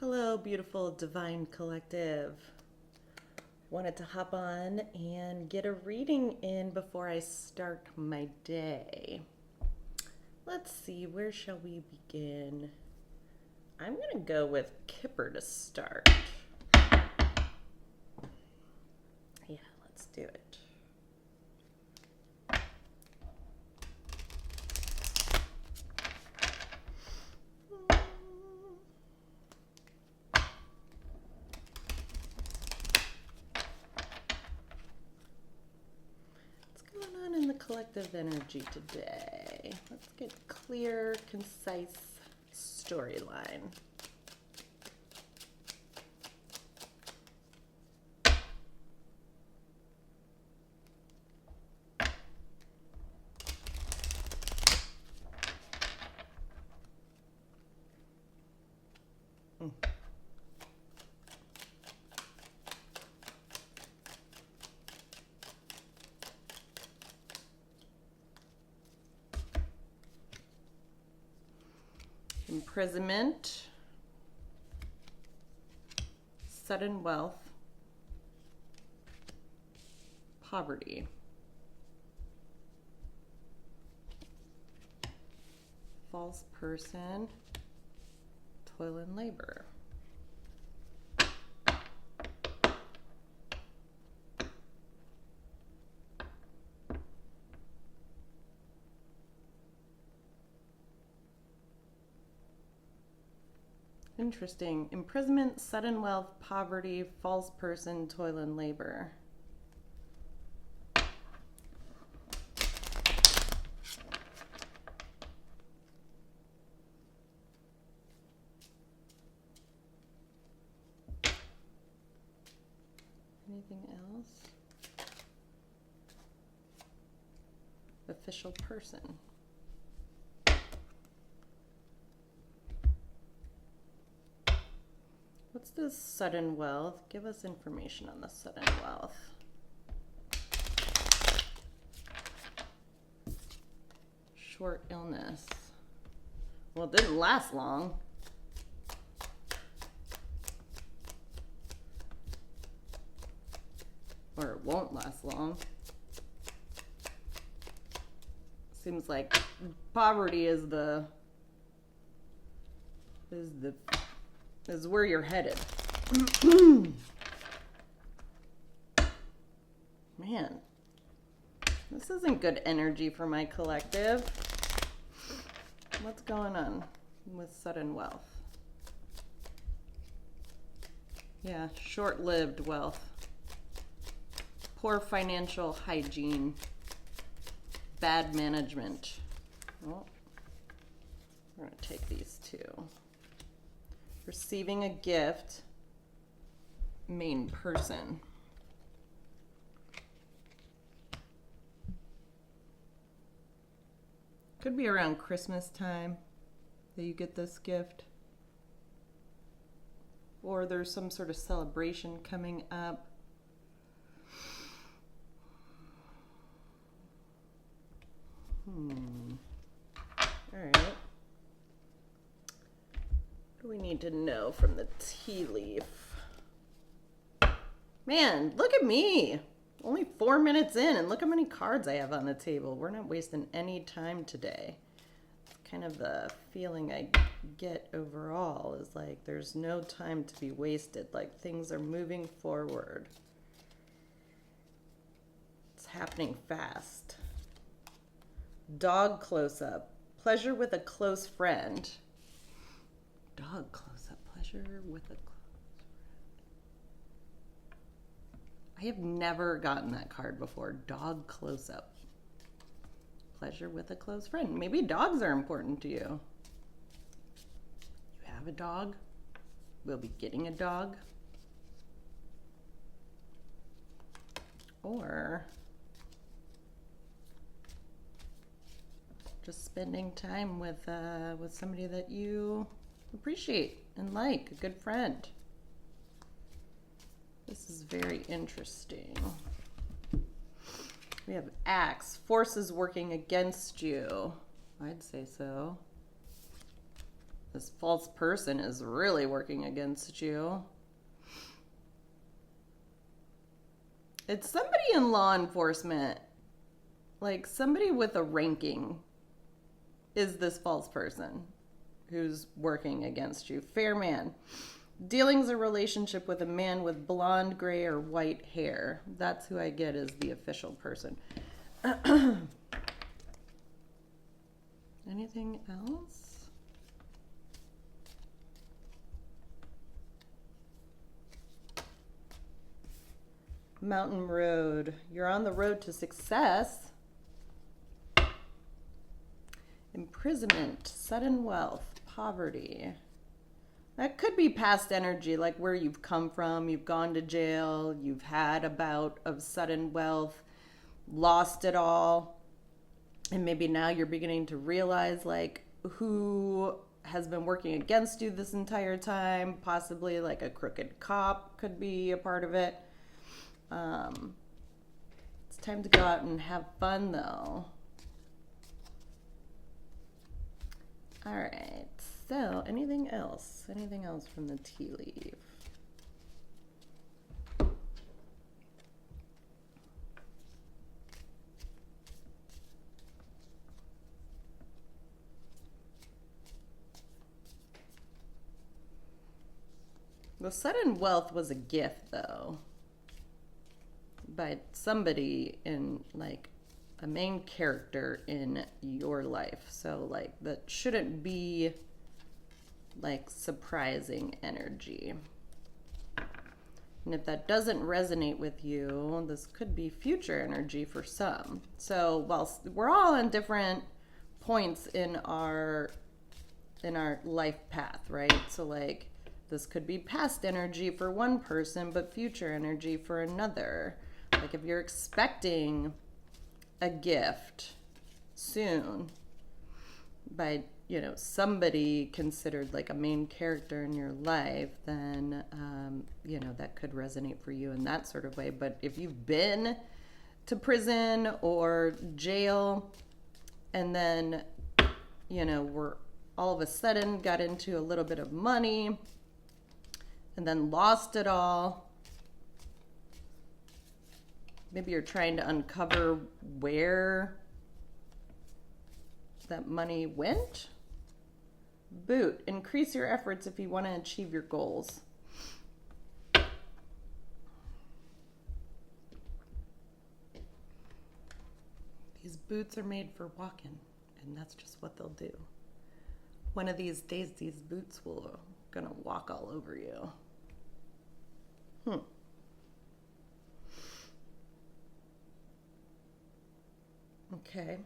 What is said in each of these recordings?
Hello, beautiful Divine Collective. Wanted to hop on and get a reading in before I start my day. Let's see, where shall we begin? I'm going to go with Kipper to start. Yeah, let's do it. What's going on in the collective energy today? Let's get clear, concise storyline. Imprisonment, sudden wealth, poverty, false person, toil and labor. Interesting. Imprisonment, sudden wealth, poverty, false person, toil and labor. Anything else? Official person. What's this sudden wealth? Give us information on the sudden wealth. Short illness. Well, it didn't last long. Or it won't last long. Seems like poverty is where you're headed. Man, this isn't good energy for my collective. What's going on with sudden wealth? Yeah, short-lived wealth. Poor financial hygiene. Bad management. Well, we're going to take these two. Receiving a gift, main person. Could be around Christmas time that you get this gift. Or there's some sort of celebration coming up. All right. What do we need to know from the tea leaf? Man, look at me. Only 4 minutes in, and look how many cards I have on the table. We're not wasting any time today. It's kind of the feeling I get overall is like there's no time to be wasted. Like things are moving forward. It's happening fast. Dog close-up. Pleasure with a close friend. Dog close-up. Pleasure with a close friend. I have never gotten that card before. Dog close-up. Pleasure with a close friend. Maybe dogs are important to you. You have a dog? We'll be getting a dog. Or just spending time with somebody that you appreciate and like, a good friend. This is very interesting. We have Axe, forces working against you. I'd say so. This false person is really working against you. It's somebody in law enforcement. Like somebody with a ranking is this false person who's working against you. Fair man. Dealing's a relationship with a man with blonde, gray, or white hair. That's who I get as the official person. Anything else? Mountain Road. You're on the road to success. Imprisonment, sudden wealth, poverty. That could be past energy, like where you've come from. You've gone to jail. You've had a bout of sudden wealth, lost it all. And maybe now you're beginning to realize like who has been working against you this entire time. Possibly like a crooked cop could be a part of it. It's time to go out and have fun though. All right, so anything else? Anything else from the tea leaf? The sudden wealth was a gift though, by somebody in like a main character in your life. So like that shouldn't be like surprising energy. And if that doesn't resonate with you, this could be future energy for some. So while we're all in different points in our life path, right? So like this could be past energy for one person, but future energy for another. Like if you're expecting a gift soon by, you know, somebody considered like a main character in your life, then, you know, that could resonate for you in that sort of way. But if you've been to prison or jail and then, you know, we're all of a sudden got into a little bit of money and then lost it all, maybe you're trying to uncover where that money went. Boot, increase your efforts if you want to achieve your goals. These boots are made for walking, and that's just what they'll do. One of these days, these boots will gonna walk all over you. Okay.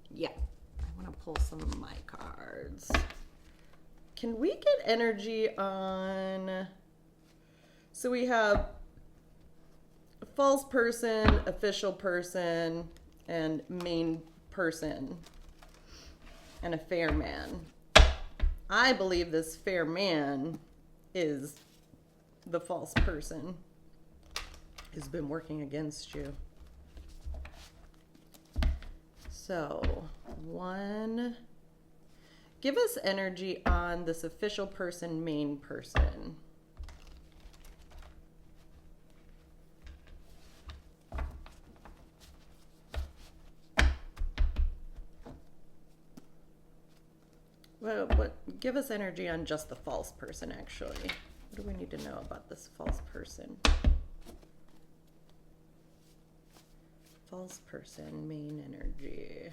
Yeah. I want to pull some of my cards. Can we get energy on... So we have a false person, official person, and main person, and a fair man. I believe this fair man is the false person who's been working against you. So, give us energy on this official person, main person. Well, give us energy on just the false person, actually. What do we need to know about this false person? False person, main energy.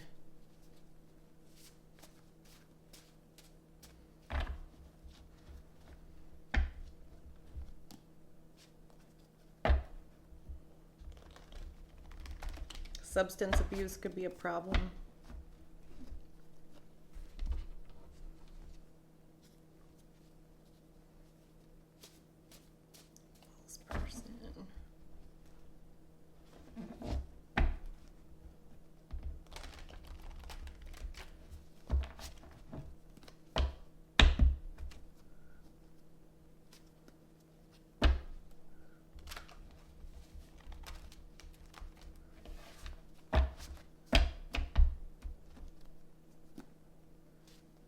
Substance abuse could be a problem.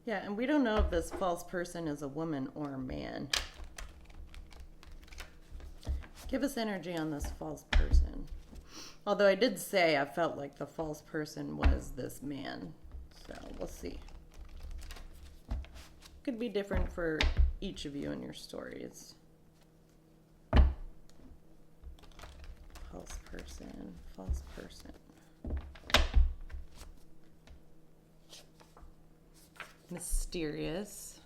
Yeah, and we don't know if this false person is a woman or a man. Give us energy on this false person. Although I did say I felt like the false person was this man. So we'll see. Could be different for each of you in your stories. False person, false person. Mysterious.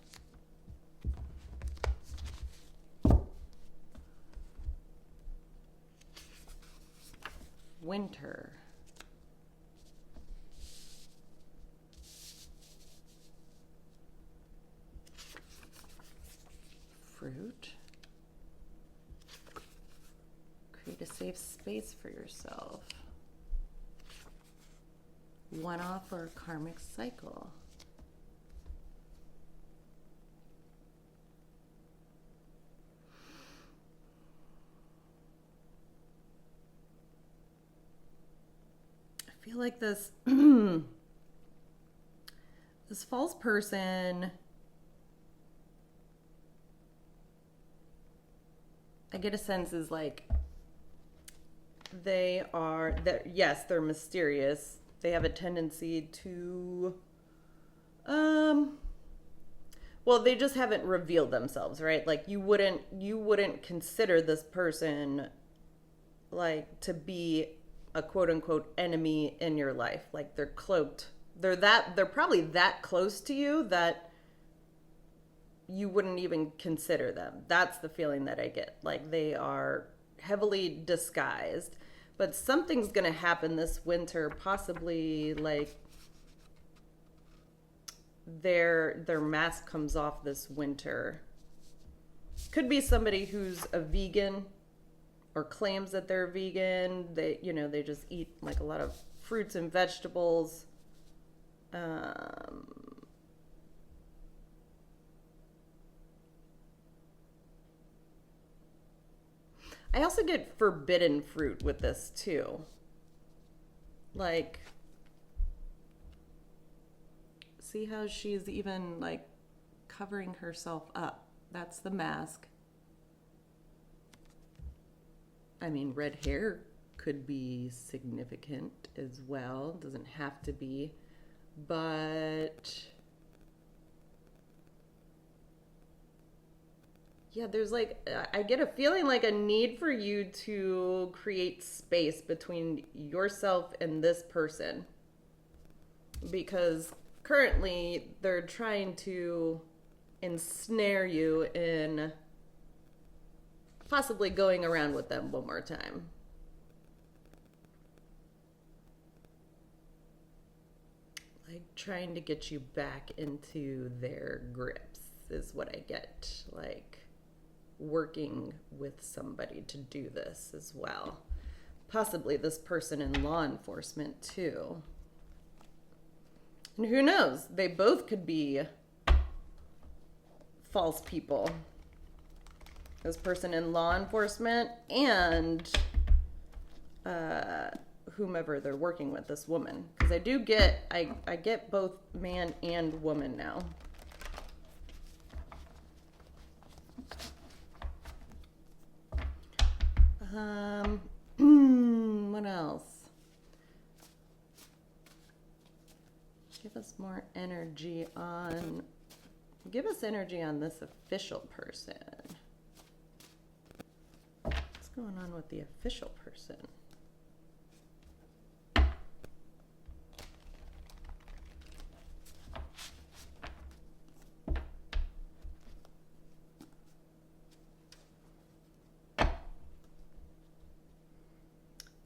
Winter. Fruit. Create a safe space for yourself. One-off or a karmic cycle. I feel like this this false person, I get a sense is like yes, they're mysterious. They have a tendency to well, they just haven't revealed themselves, right? Like you wouldn't consider this person like to be a quote unquote enemy in your life. Like they're cloaked. They're probably that close to you that you wouldn't even consider them. That's the feeling that I get. Like they are heavily disguised, but something's going to happen this winter, possibly like their mask comes off this winter. Could be somebody who's a vegan or claims that they're vegan. They just eat like a lot of fruits and vegetables. I also get forbidden fruit with this too. Like, see how she's even like covering herself up. That's the mask. I mean, red hair could be significant as well. Doesn't have to be. But yeah, there's like, I get a feeling like a need for you to create space between yourself and this person. Because currently they're trying to ensnare you in possibly going around with them one more time. Like trying to get you back into their grips is what I get. Like working with somebody to do this as well. Possibly this person in law enforcement too. And who knows? They both could be false people. This person in law enforcement and whomever they're working with, this woman. Because I do get, I get both man and woman now. What else? Give us more energy on, give us energy on this official person. What's going on with the official person?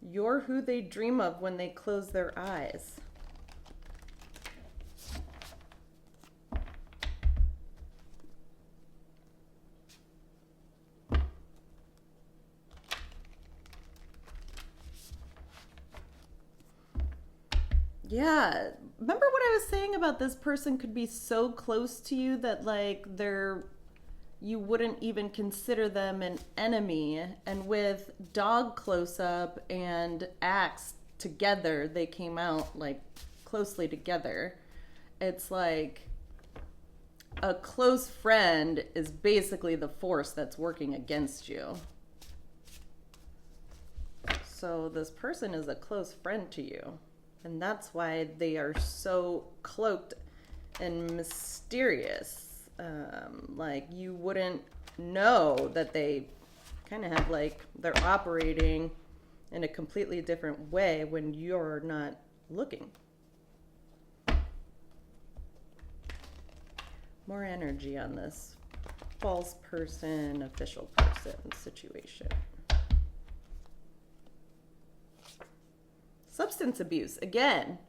You're who they dream of when they close their eyes. Yeah. Remember what I was saying about this person could be so close to you that like you wouldn't even consider them an enemy. And with dog close up and axe together, they came out like closely together. It's like a close friend is basically the force that's working against you. So this person is a close friend to you. And that's why they are so cloaked and mysterious. Like you wouldn't know that they kind of have like, they're operating in a completely different way when you're not looking. More energy on this false person, official person situation. Substance abuse, again.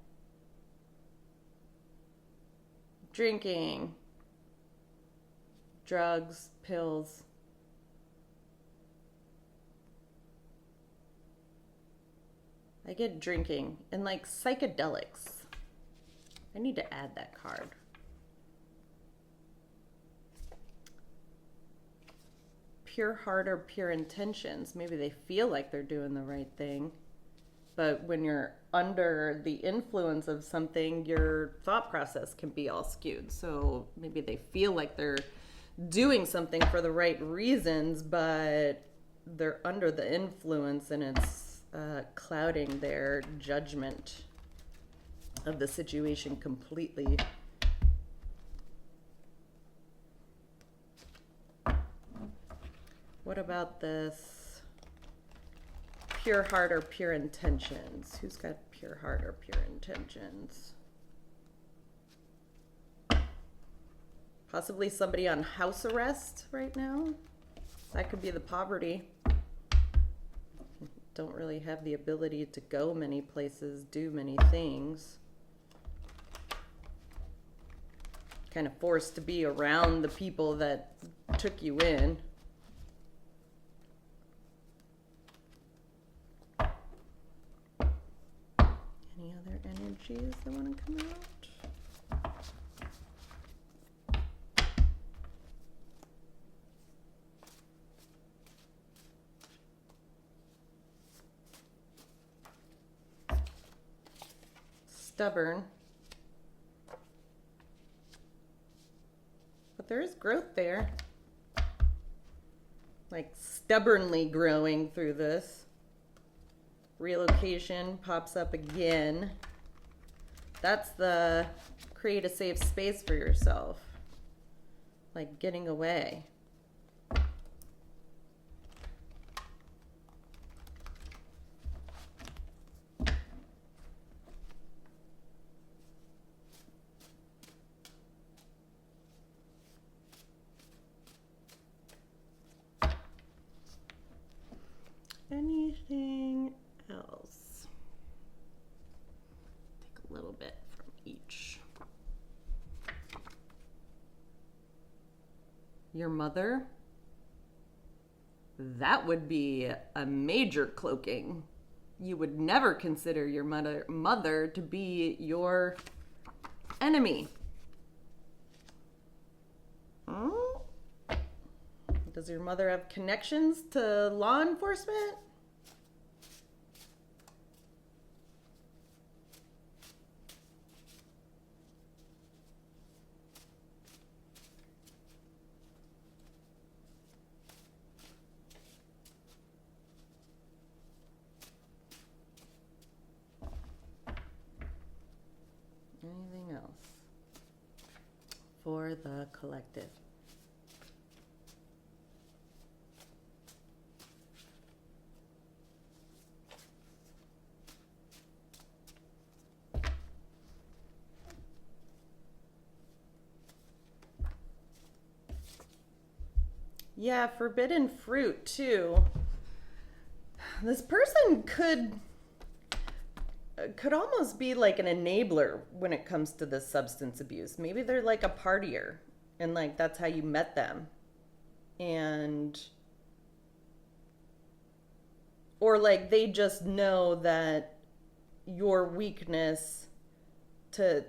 Drinking, drugs, pills. I get drinking and like psychedelics. I need to add that card. Pure heart or pure intentions. Maybe they feel like they're doing the right thing. But when you're under the influence of something, your thought process can be all skewed. So maybe they feel like they're doing something for the right reasons, but they're under the influence and it's clouding their judgment of the situation completely. What about this? Pure heart or pure intentions? Who's got pure heart or pure intentions? Possibly somebody on house arrest right now. That could be the poverty. Don't really have the ability to go many places, do many things. Kind of forced to be around the people that took you in. Any other energies that want to come out? Stubborn. But there is growth there. Like stubbornly growing through this. Relocation pops up again. That's the create a safe space for yourself. Like getting away. Anything else? Take a little bit from each. Your mother? That would be a major cloaking. You would never consider your mother to be your enemy. Does your mother have connections to law enforcement? Anything else for the collective? Yeah, forbidden fruit too. This person could almost be like an enabler when it comes to this substance abuse. Maybe they're like a partier and like that's how you met them. And or like they just know that your weakness to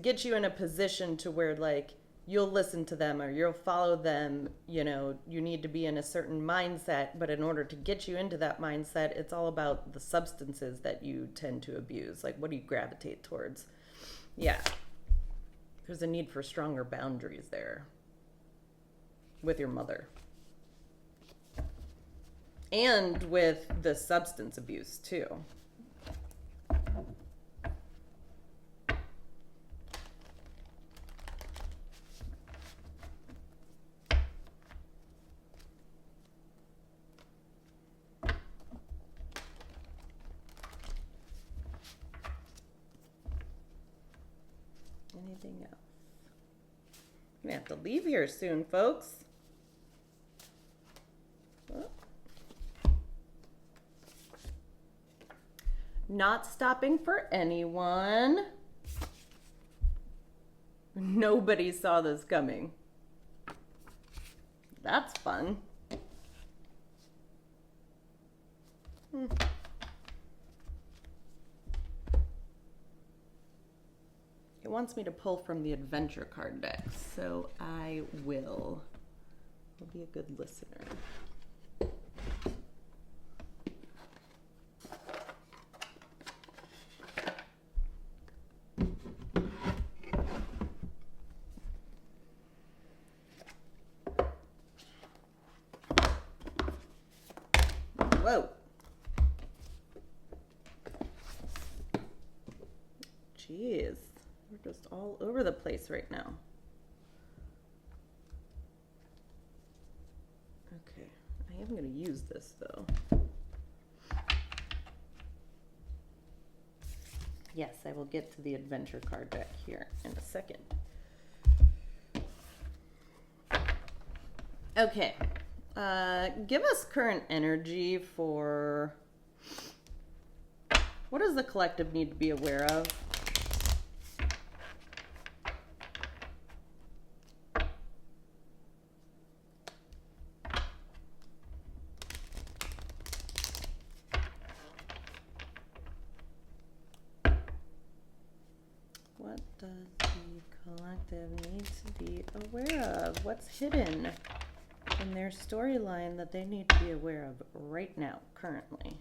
get you in a position to where like you'll listen to them or you'll follow them, you know, you need to be in a certain mindset, but in order to get you into that mindset, it's all about the substances that you tend to abuse. Like, what do you gravitate towards? Yeah. There's a need for stronger boundaries there with your mother. And with the substance abuse, too. Anything else? I'm gonna have to leave here soon, folks. Oh. Not stopping for anyone. Nobody saw this coming. That's fun. It wants me to pull from the adventure card deck, so I will. I'll be a good listener. Whoa. Jeez. We're just all over the place right now. Okay. I am going to use this, though. Yes, I will get to the adventure card deck here in a second. Okay. Give us current energy for... What does the collective need to be aware of? What does the collective need to be aware of? What's hidden in their storyline that they need to be aware of right now, currently?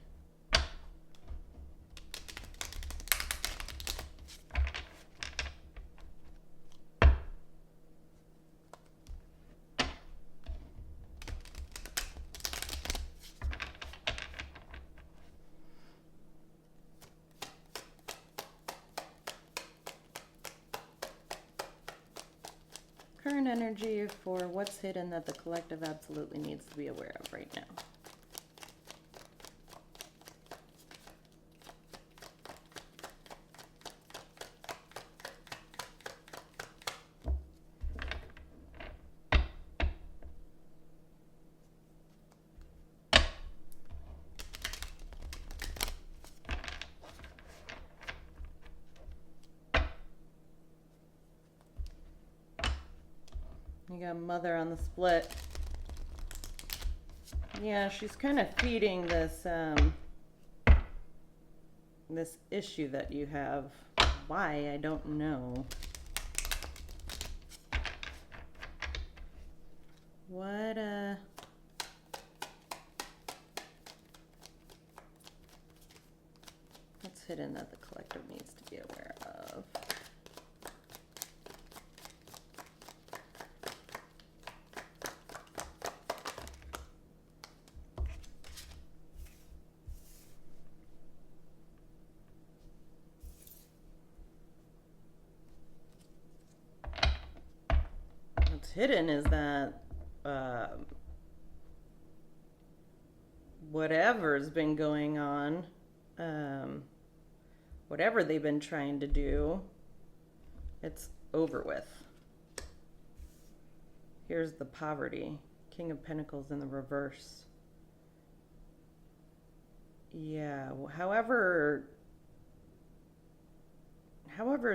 Current energy for what's hidden that the collective absolutely needs to be aware of right now. You got mother on the split. Yeah, she's kind of feeding this this issue that you have. Why? I don't know. What what's hidden that the collective needs to be aware of? Hidden is that whatever's been going on, whatever they've been trying to do, it's over with. Here's the poverty. King of Pentacles in the reverse. Yeah, however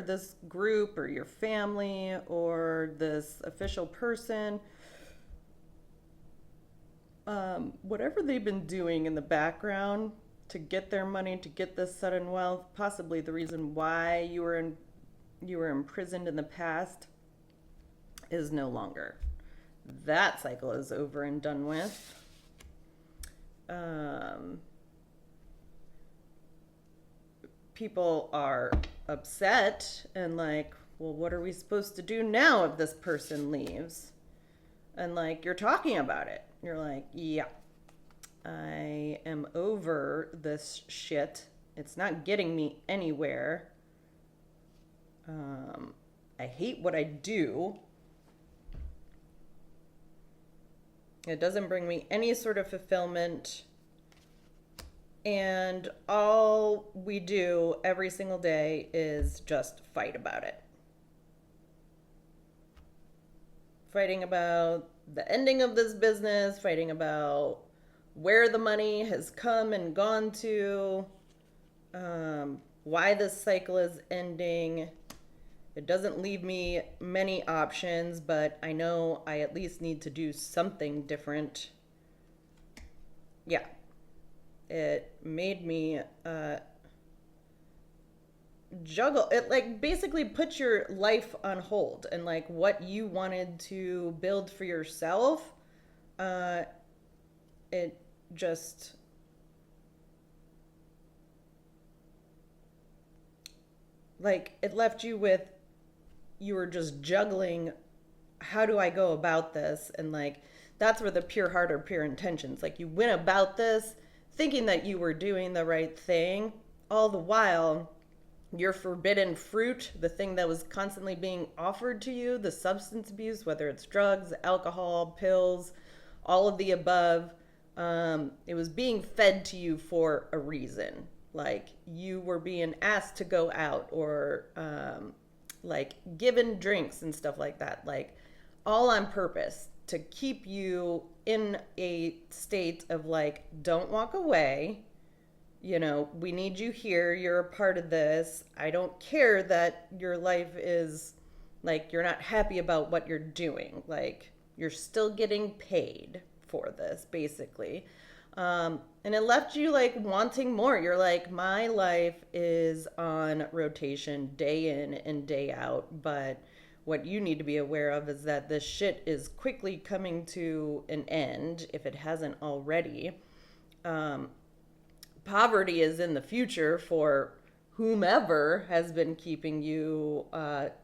this group or your family or this official person, whatever they've been doing in the background to get their money, to get this sudden wealth, possibly the reason why you were imprisoned in the past, is no longer. That cycle is over and done with. People are upset and like, well, what are we supposed to do now if this person leaves? And like, you're talking about it. You're like, yeah, I am over this shit. It's not getting me anywhere. I hate what I do. It doesn't bring me any sort of fulfillment. And all we do every single day is just fight about it. Fighting about the ending of this business, fighting about where the money has come and gone to, why this cycle is ending. It doesn't leave me many options, but I know I at least need to do something different. Yeah. It made me juggle. It like basically puts your life on hold, and like what you wanted to build for yourself, it just like it left you with, you were just juggling, how do I go about this? And like that's where the pure heart or pure intentions, like you went about this thinking that you were doing the right thing, all the while your forbidden fruit, the thing that was constantly being offered to you, the substance abuse, whether it's drugs, alcohol, pills, all of the above, it was being fed to you for a reason. Like you were being asked to go out, or like given drinks and stuff like that, like all on purpose to keep you in a state of like, don't walk away. You know, we need you here. You're a part of this. I don't care that your life is like, you're not happy about what you're doing. Like, you're still getting paid for this, basically. And it left you like wanting more. You're like, my life is on rotation day in and day out. But what you need to be aware of is that this shit is quickly coming to an end, if it hasn't already. Poverty is in the future for whomever has been keeping you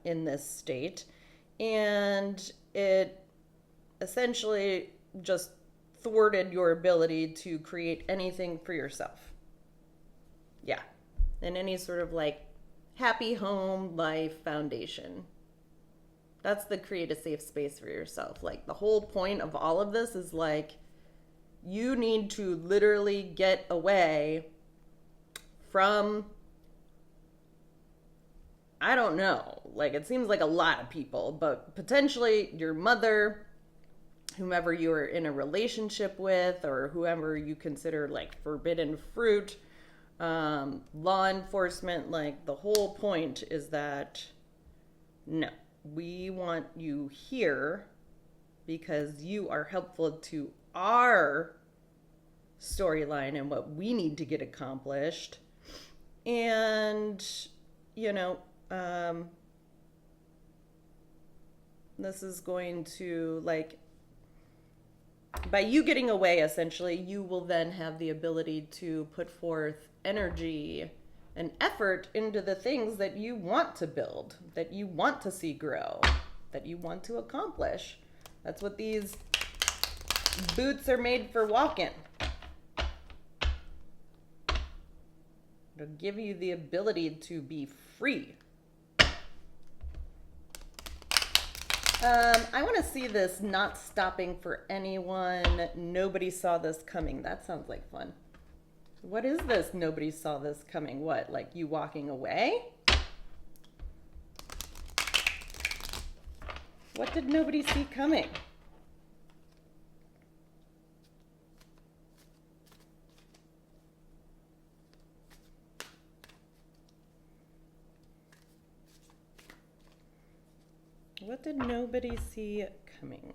in this state. And it essentially just thwarted your ability to create anything for yourself. Yeah. And any sort of like happy home life foundation. That's the create a safe space for yourself. Like the whole point of all of this is like, you need to literally get away from, I don't know, like it seems like a lot of people, but potentially your mother, whomever you are in a relationship with, or whoever you consider like forbidden fruit, law enforcement. Like the whole point is that no, we want you here because you are helpful to our storyline and what we need to get accomplished. And, you know, this is going to like, by you getting away, essentially, you will then have the ability to put forth energy and effort into the things that you want to build, that you want to see grow, that you want to accomplish. That's what these boots are made for walking. It'll give you the ability to be free. I want to see this not stopping for anyone. Nobody saw this coming. That sounds like fun. What is this? Nobody saw this coming. What? Like you walking away? What did nobody see coming? What did nobody see coming?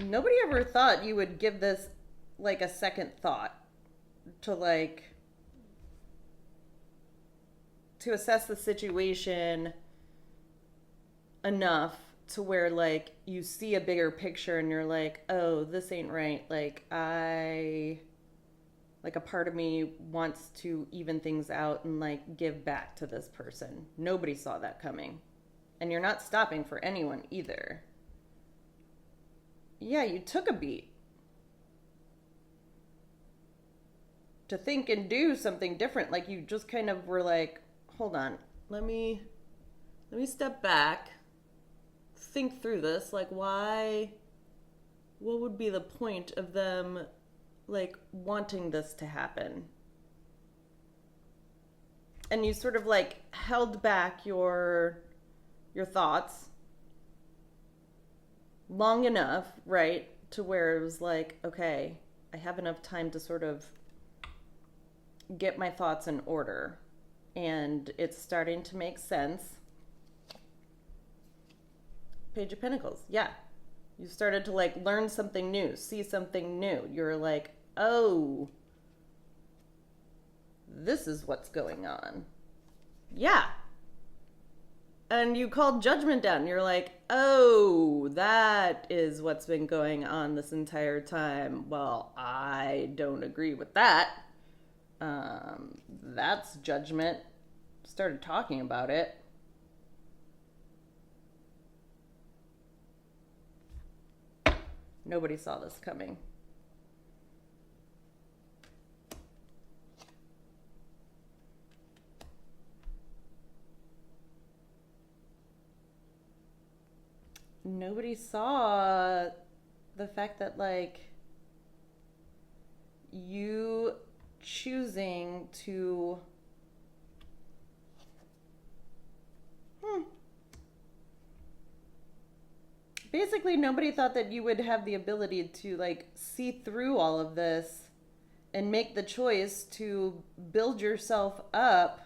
nobody ever thought you would give this like a second thought to like to assess the situation enough to where like you see a bigger picture and you're like, oh, this ain't right. Like a part of me wants to even things out and like give back to this person. Nobody saw that coming. And you're not stopping for anyone either. Yeah, you took a beat to think and do something different. Like you just kind of were like, hold on, let me step back, think through this. Like, why? What would be the point of them, like, wanting this to happen? And you sort of like held back your thoughts long enough, right, to where it was like, okay, I have enough time to sort of get my thoughts in order. And it's starting to make sense. Page of Pentacles, yeah. You started to like learn something new, see something new. You're like, oh, this is what's going on. Yeah. And you called Judgment down. You're like, oh, that is what's been going on this entire time. Well, I don't agree with that. That's Judgment. Started talking about it. Nobody saw this coming. Nobody saw the fact that, like, you choosing to basically nobody thought that you would have the ability to like see through all of this and make the choice to build yourself up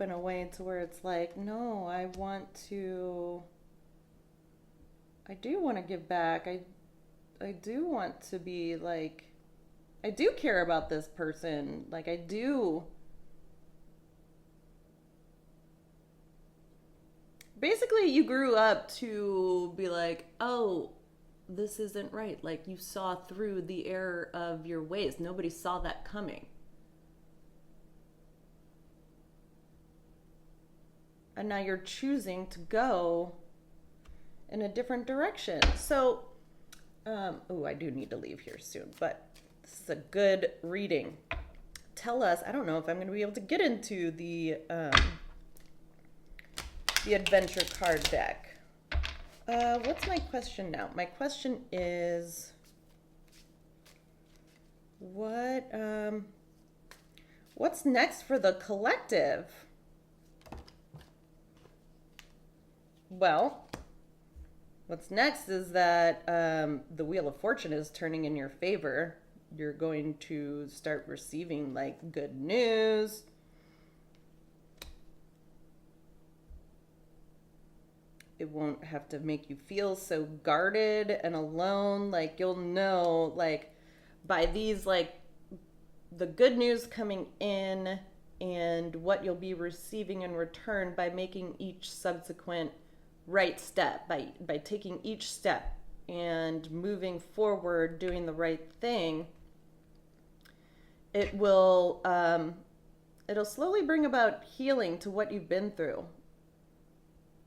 in a way to where it's like, no, I do want to give back. I do want to be like, I do care about this person. Like, I do. Basically, you grew up to be like, oh, this isn't right. Like, you saw through the error of your ways. Nobody saw that coming. And now you're choosing to go in a different direction. So, I do need to leave here soon, but this is a good reading. Tell us, I don't know if I'm going to be able to get into the adventure card deck. What's my question now? My question is, what's next for the collective? Well, what's next is that the Wheel of Fortune is turning in your favor. You're going to start receiving like good news. It won't have to make you feel so guarded and alone. Like, you'll know, like, by these, like, the good news coming in and what you'll be receiving in return by making each subsequent right step, by taking each step and moving forward, doing the right thing. It will, it'll slowly bring about healing to what you've been through.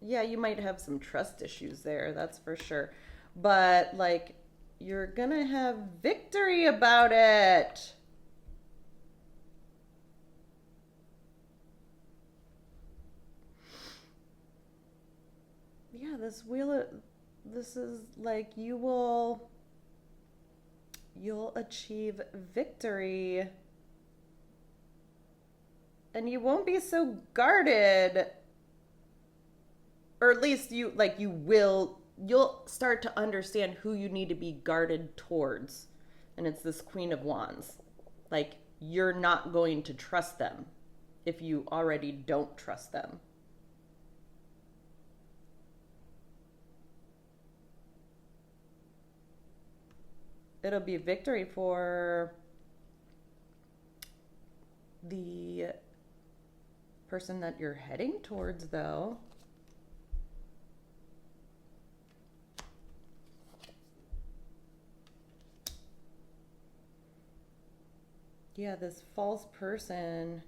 Yeah, you might have some trust issues there, that's for sure. But, like, you're gonna have victory about it. Yeah, this is like, you'll achieve victory. And you won't be so guarded. Or at least you'll start to understand who you need to be guarded towards. And it's this Queen of Wands. Like, you're not going to trust them if you already don't trust them. it'll be victory for the person that you're heading towards, though. Yeah, this false person,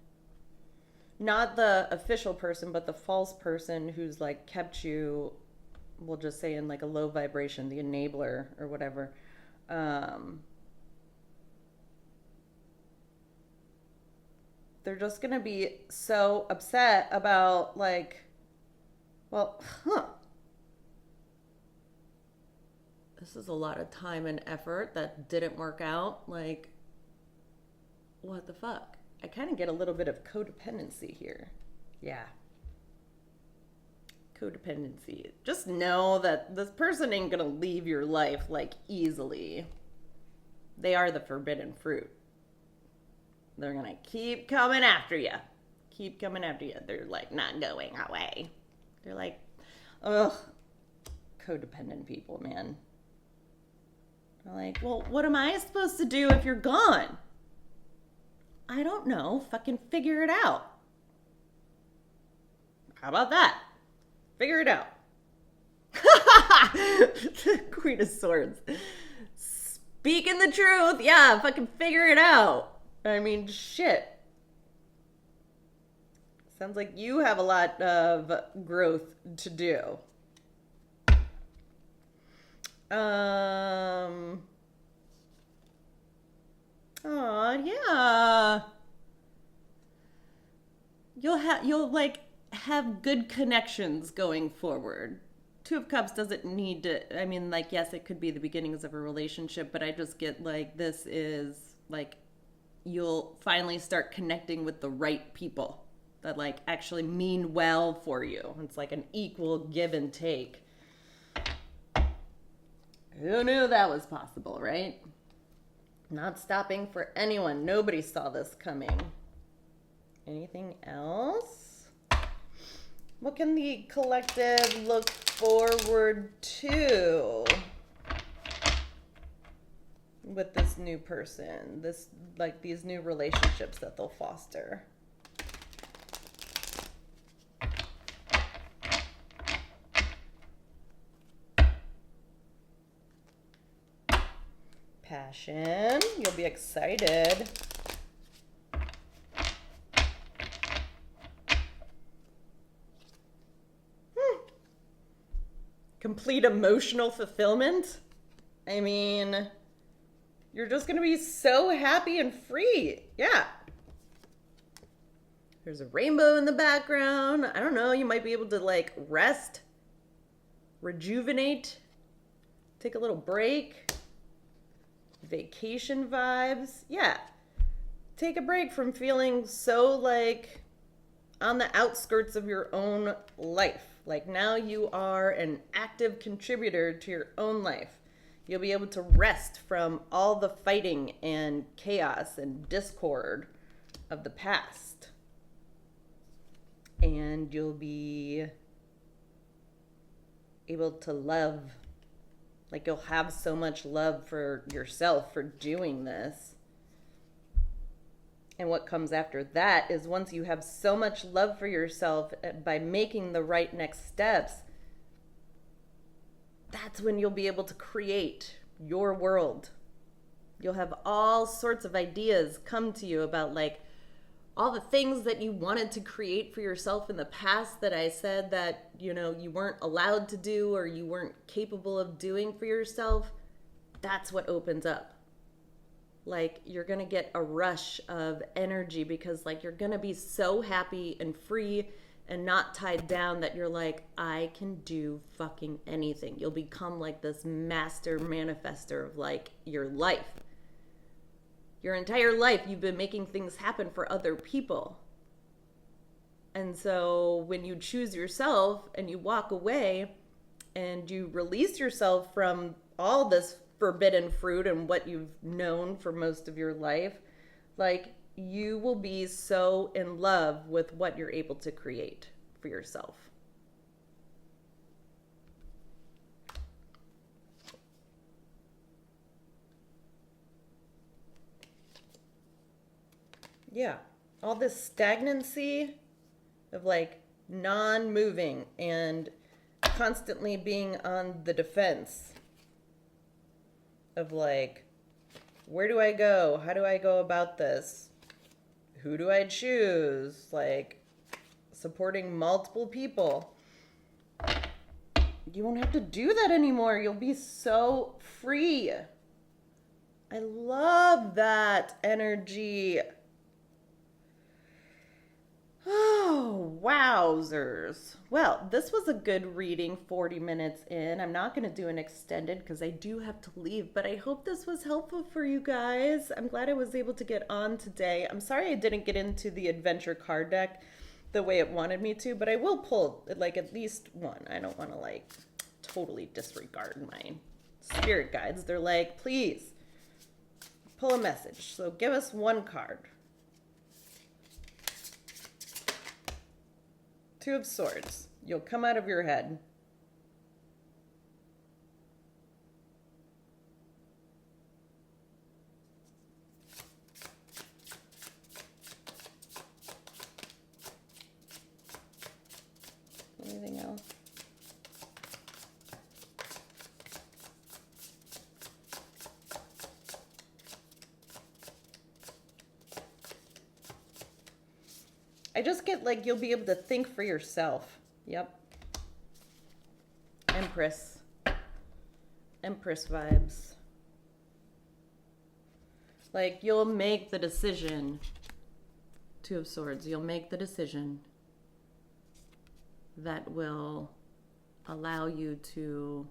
not the official person, but the false person who's like kept you, we'll just say in like a low vibration, the enabler or whatever. They're just gonna be so upset about like, well, this is a lot of time and effort that didn't work out. Like, what the fuck? I kind of get a little bit of codependency here. Yeah. Codependency. Just know that this person ain't gonna leave your life like easily. They are the forbidden fruit. They're gonna keep coming after you. Keep coming after you. They're like not going away. They're like, ugh, codependent people, man. They're like, well, what am I supposed to do if you're gone? I don't know. Fucking figure it out. How about that? Figure it out. Queen of Swords. Speaking the truth. Yeah, fucking figure it out. I mean, shit. Sounds like you have a lot of growth to do. Oh, yeah. You'll like have good connections going forward. Two of Cups doesn't need to, I mean, like, yes, it could be the beginnings of a relationship, but I just get like, this is like, you'll finally start connecting with the right people that like actually mean well for you. It's like an equal give and take. Who knew that was possible, right? Not stopping for anyone. Nobody saw this coming. Anything else? What can the collective look forward to with this new person? This, like, these new relationships that they'll foster. Passion. You'll be excited. Complete emotional fulfillment. I mean, you're just going to be so happy and free. Yeah. There's a rainbow in the background. I don't know. You might be able to like rest, rejuvenate, take a little break. Vacation vibes. Yeah. Take a break from feeling so like on the outskirts of your own life. Like now you are an active contributor to your own life. You'll be able to rest from all the fighting and chaos and discord of the past. And you'll be able to love. Like you'll have so much love for yourself for doing this. And what comes after that is once you have so much love for yourself by making the right next steps, that's when you'll be able to create your world. You'll have all sorts of ideas come to you about like all the things that you wanted to create for yourself in the past that I said that, you know, you weren't allowed to do or you weren't capable of doing for yourself. That's what opens up. Like you're going to get a rush of energy because like you're going to be so happy and free and not tied down that you're like, I can do fucking anything. You'll become like this master manifester of like your life. Your entire life, you've been making things happen for other people. And so when you choose yourself and you walk away and you release yourself from all this forbidden fruit and what you've known for most of your life, like you will be so in love with what you're able to create for yourself. Yeah. All this stagnancy of like non moving and constantly being on the defense of like, where do I go? How do I go about this? Who do I choose? Like, supporting multiple people. You won't have to do that anymore. You'll be so free. I love that energy. Oh, wowzers. Well, this was a good reading, 40 minutes in. I'm not going to do an extended because I do have to leave, but I hope this was helpful for you guys. I'm glad I was able to get on today. I'm sorry I didn't get into the adventure card deck the way it wanted me to, but I will pull like at least one. I don't want to like totally disregard my spirit guides. They're like, please pull a message. So give us one card. Two of Swords. You'll come out of your head. Anything else? I just get like you'll be able to think for yourself. Yep. Empress. Empress vibes. Like you'll make the decision. Two of Swords. You'll make the decision that will allow you to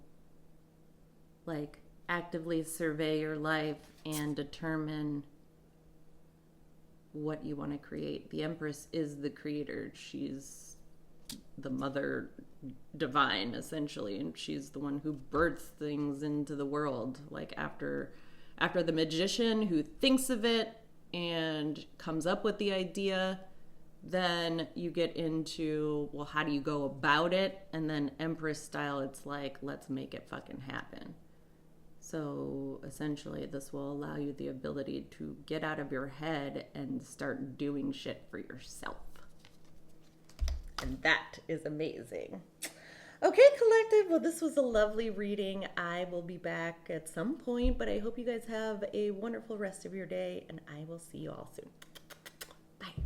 like actively survey your life and determine what you want to create. The Empress is the creator. She's the mother divine, essentially, and she's the one who births things into the world. Like after the magician who thinks of it and comes up with the idea, then you get into, well, how do you go about it? And then Empress style, it's like, let's make it fucking happen. So essentially, this will allow you the ability to get out of your head and start doing shit for yourself. And that is amazing. Okay, collective. Well, this was a lovely reading. I will be back at some point, but I hope you guys have a wonderful rest of your day, and I will see you all soon. Bye.